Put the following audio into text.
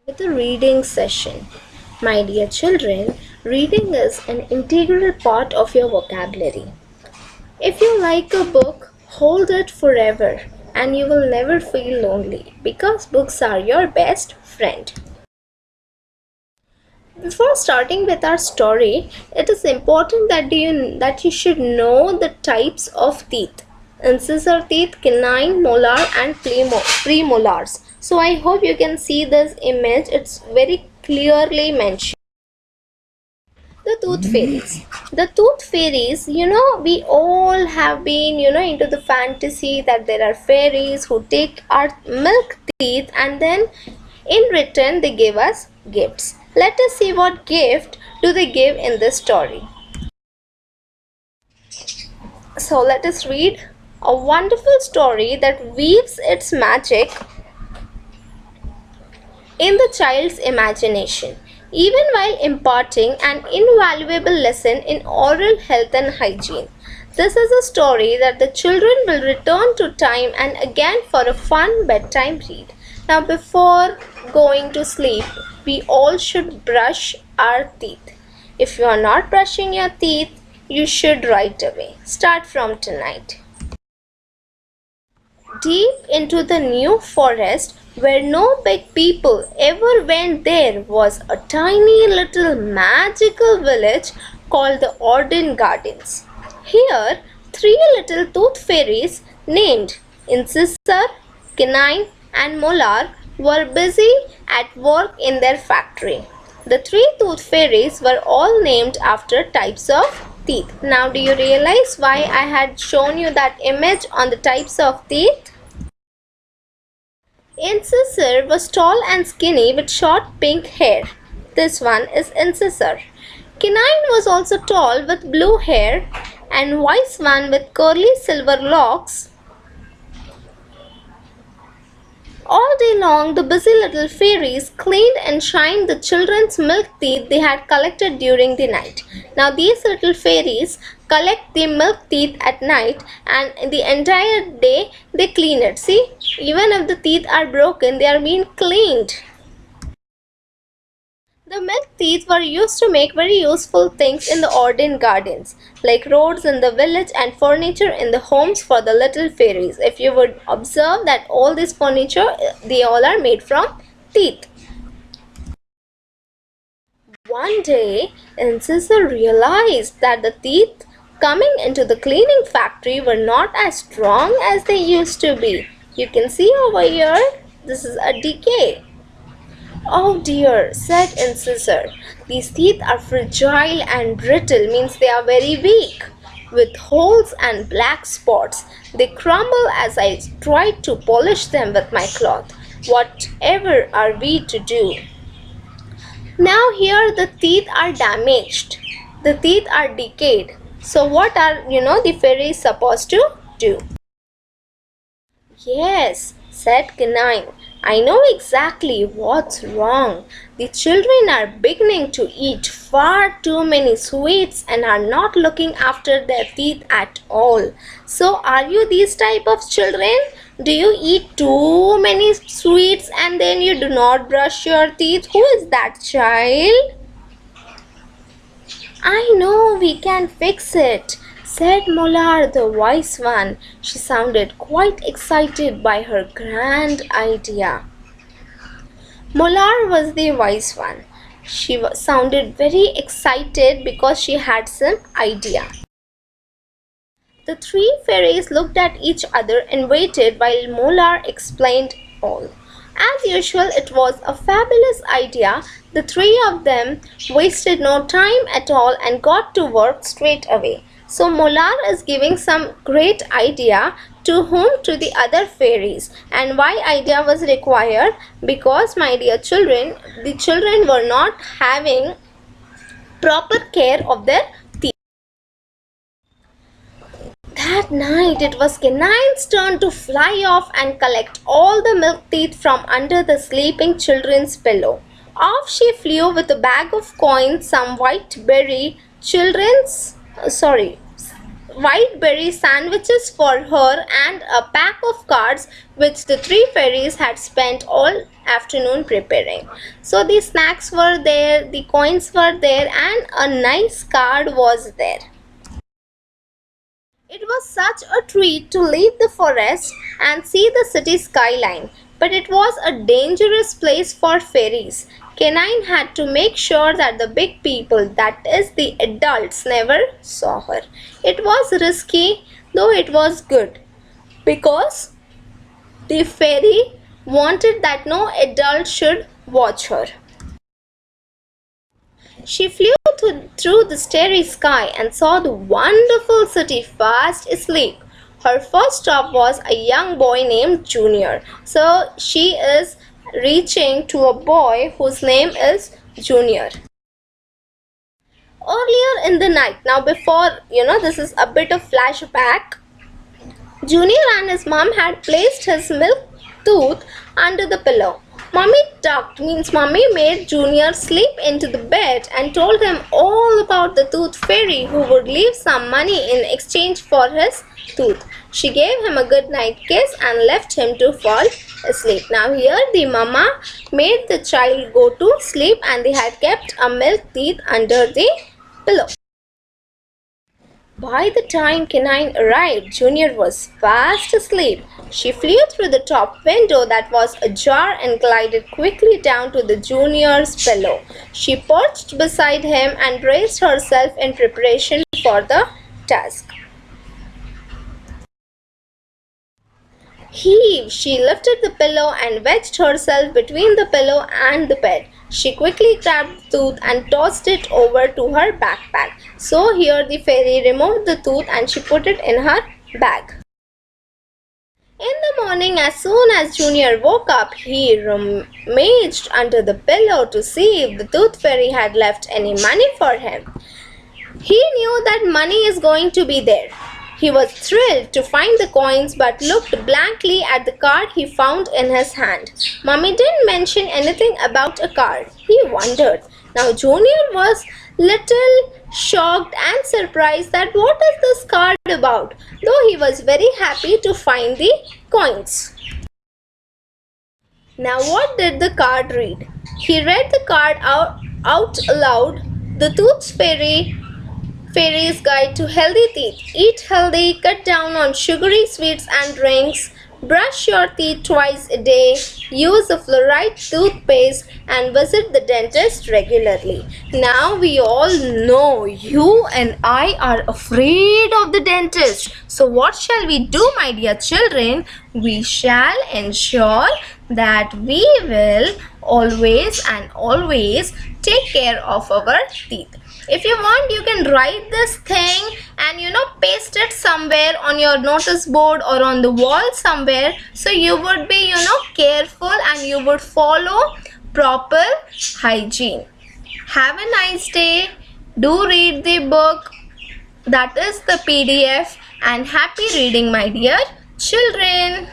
With a reading session. My dear children, reading is an integral part of your vocabulary. If you like a book, hold it forever and you will never feel lonely because books are your best friend. Before starting with our story, it is important that you should know the types of teeth. Incisor teeth, canine, molar and premolars. So I hope you can see this image. It's very clearly mentioned. The tooth fairies. The tooth fairies, we all have been, into the fantasy that there are fairies who take our milk teeth and then in return they give us gifts. Let us see what gift do they give in this story. So let us read a wonderful story that weaves its magic in the child's imagination, even while imparting an invaluable lesson in oral health and hygiene. This is a story that the children will return to time and again for a fun bedtime read. Now, before going to sleep, we all should brush our teeth. If you are not brushing your teeth, you should right away. Start from tonight. Deep into the New Forest, where no big people ever went, there was a tiny little magical village called the Orden Gardens. Here, three little tooth fairies named Incisor, Canine, and Molar were busy at work in their factory. The three tooth fairies were all named after types of teeth. Now, do you realize why I had shown you that image on the types of teeth? Incisor was tall and skinny with short pink hair. This one is Incisor. Canine was also tall with blue hair, and Wise one with curly silver locks. All day long, the busy little fairies cleaned and shined the children's milk teeth they had collected during the night. Now, these little fairies collect the milk teeth at night, and the entire day they clean it. See, even if the teeth are broken, they are being cleaned. The milk teeth were used to make very useful things in the Orden gardens, like roads in the village and furniture in the homes for the little fairies. If you would observe that all this furniture, they all are made from teeth. One day, Incisor realized that the teeth coming into the cleaning factory were not as strong as they used to be. You can see over here, this is a decay. "Oh dear," said Incisor, "these teeth are fragile and brittle, means they are very weak, with holes and black spots. They crumble as I try to polish them with my cloth. Whatever are we to do?" Now here the teeth are damaged. The teeth are decayed. So what are the fairies supposed to do? "Yes," said Canine, "I know exactly what's wrong. The children are beginning to eat far too many sweets and are not looking after their teeth at all. So are you these type of children? Do you eat too many sweets and then you do not brush your teeth? Who is that child?" "I know we can fix it," said Molar the wise one. She sounded quite excited by her grand idea. Molar was the wise one. She sounded very excited because she had some idea. The three fairies looked at each other and waited while Molar explained all. As usual, it was a fabulous idea. The three of them wasted no time at all and got to work straight away. So Molar is giving some great idea to whom? To the other fairies. And why idea was required? Because, my dear children, the children were not having proper care of their teeth. That night it was Canine's turn to fly off and collect all the milk teeth from under the sleeping children's pillow. Off she flew with a bag of coins, some white berry, children's, sorry, white berry sandwiches for her and a pack of cards which the three fairies had spent all afternoon preparing. So the snacks were there, the coins were there, and a nice card was there. It was such a treat to leave the forest and see the city skyline, but it was a dangerous place for fairies. Canine had to make sure that the big people, that is, the adults, never saw her. It was risky, though it was good, because the fairy wanted that no adult should watch her. She flew through the starry sky and saw the wonderful city fast asleep. Her first stop was a young boy named Junior. So she is reaching to a boy whose name is Junior. Earlier in the night, now before, this is a bit of flashback. Junior and his mom had placed his milk tooth under the pillow. Mommy tucked means Mommy made Junior sleep into the bed and told him all about the tooth fairy who would leave some money in exchange for his tooth. She gave him a good night kiss and left him to fall asleep. Now here the mama made the child go to sleep and they had kept a milk teeth under the pillow. By the time Canine arrived, Junior was fast asleep. She flew through the top window that was ajar and glided quickly down to the Junior's pillow. She perched beside him and braced herself in preparation for the task. Heave! She lifted the pillow and wedged herself between the pillow and the bed. She quickly grabbed the tooth and tossed it over to her backpack. So here the fairy removed the tooth and she put it in her bag. In the morning, as soon as Junior woke up, he rummaged under the pillow to see if the tooth fairy had left any money for him. He knew that money is going to be there. He was thrilled to find the coins but looked blankly at the card he found in his hand. Mummy didn't mention anything about a card. He wondered. Now Junior was little shocked and surprised that what is this card about, though he was very happy to find the coins. Now what did the card read? He read the card out aloud. The Tooth Fairy's Guide to Healthy Teeth. Eat healthy, cut down on sugary sweets and drinks, brush your teeth twice a day, use a fluoride toothpaste, and visit the dentist regularly. Now we all know you and I are afraid of the dentist. So what shall we do, my dear children? We shall ensure that we will always take care of our teeth. If you want, you can write this thing and paste it somewhere on your notice board or on the wall somewhere, so you would be careful and you would follow proper hygiene. Have a nice day. Do read the book, that is the PDF, and happy reading, my dear children.